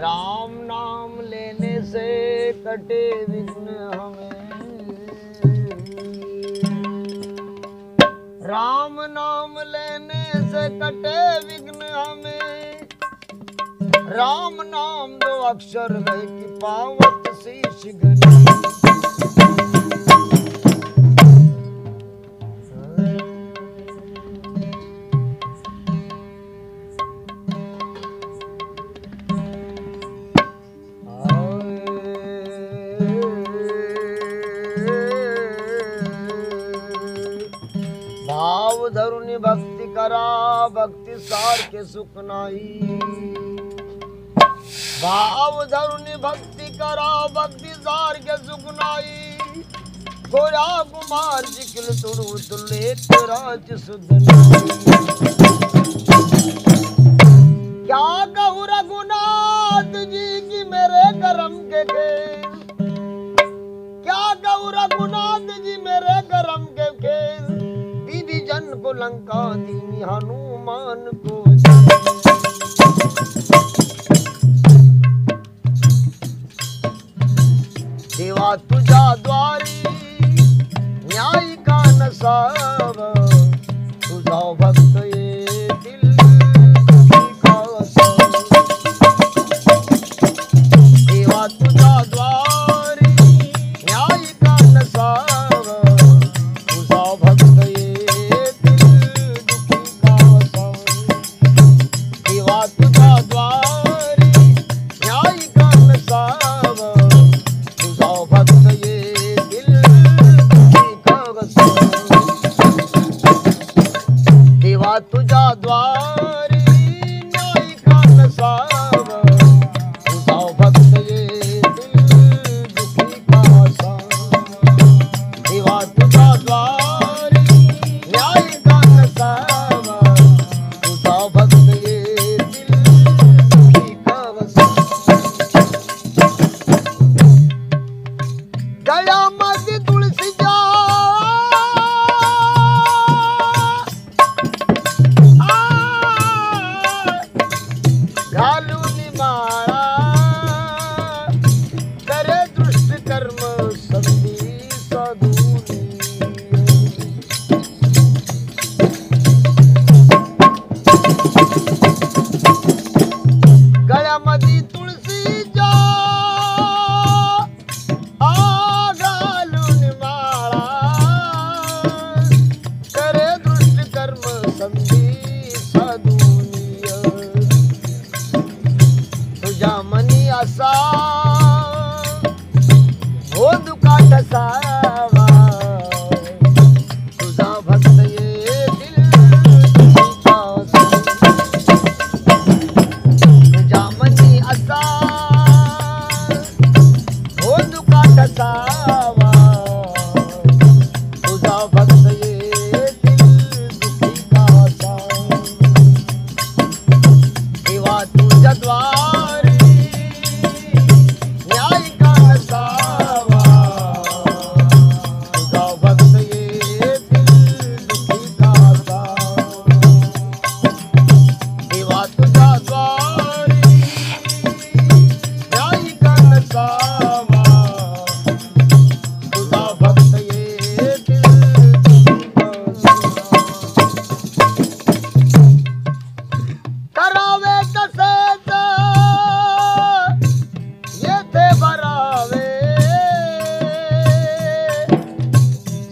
राम नाम लेने से कटे विघ्न हमें, राम नाम लेने से कटे विघ्न हमें, राम नाम दो अक्षर गए कि पावत शीश घनी। भाव धरुनि भक्ति करा भक्ति सार के सुख नाही, भाव धरुनि भक्ति करा भक्ति सार के सुख नाही, गोरा कुमार जिकिल तुड़ू तुले राज सुधनाई। क्या कहूँ रघुनाथ जी की मेरे करम के खेल, क्या कहूँ रघुनाथ जी मेरे करम के खेल, जन को लंका दीनी हनुमान को। देवा तुझा द्वारी न्याय का नसाव, तुझा भक्त ये दिल का देवा तुझा द्वारी न्याय का नसाव, तुझा भक्त तुझा द्वारी न्याय का नसाव, तुझा भक्त ये दिल दुखी का साव। देवा तुझा द्वारी न्याय का नसाव, तुझा भक्त ये दिल दुखी का साव। गया मध्य तुलसी जा हो दुकाट सावा, तुझा भक्त ये दिल का तुझा मनी असा, हो दुकाट सावा, तुझा भक्त ये दिल दुखी का सा। देवा तुझ्या द्वारी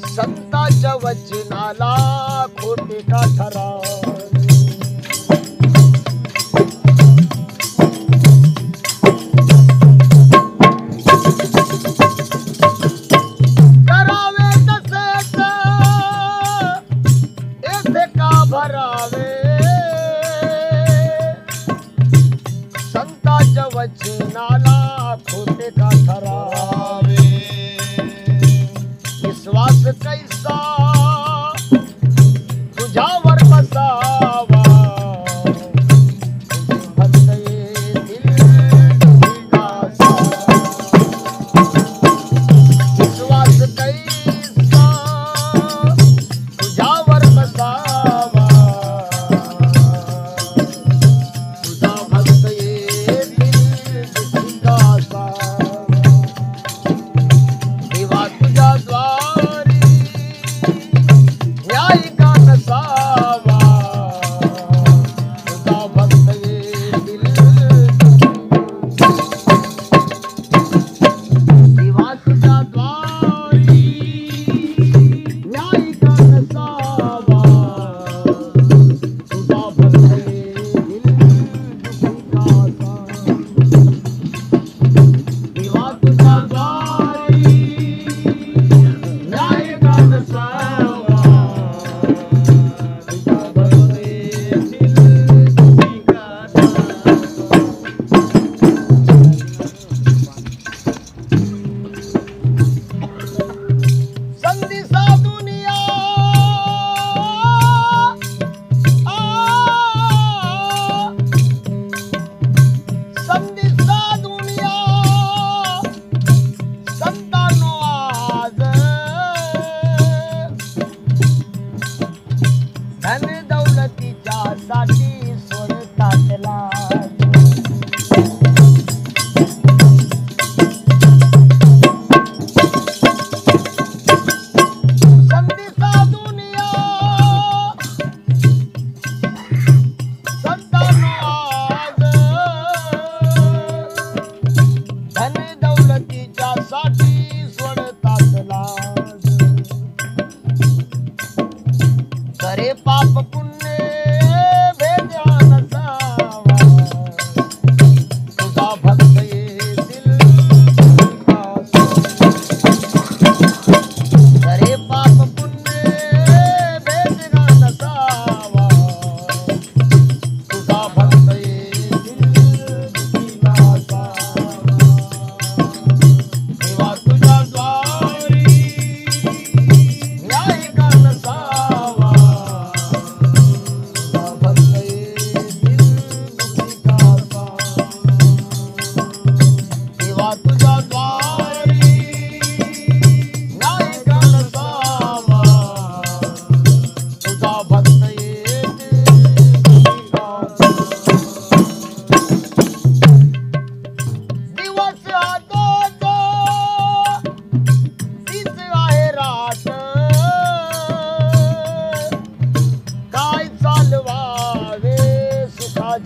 संतांच्या वचनाला खोटे का ठराव, करावे तसेच येथे का भरावे, संतांच्या वचनाला खोटे का ठरावे। विश्वास कैसा तुझ्यावर बसावा,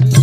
जी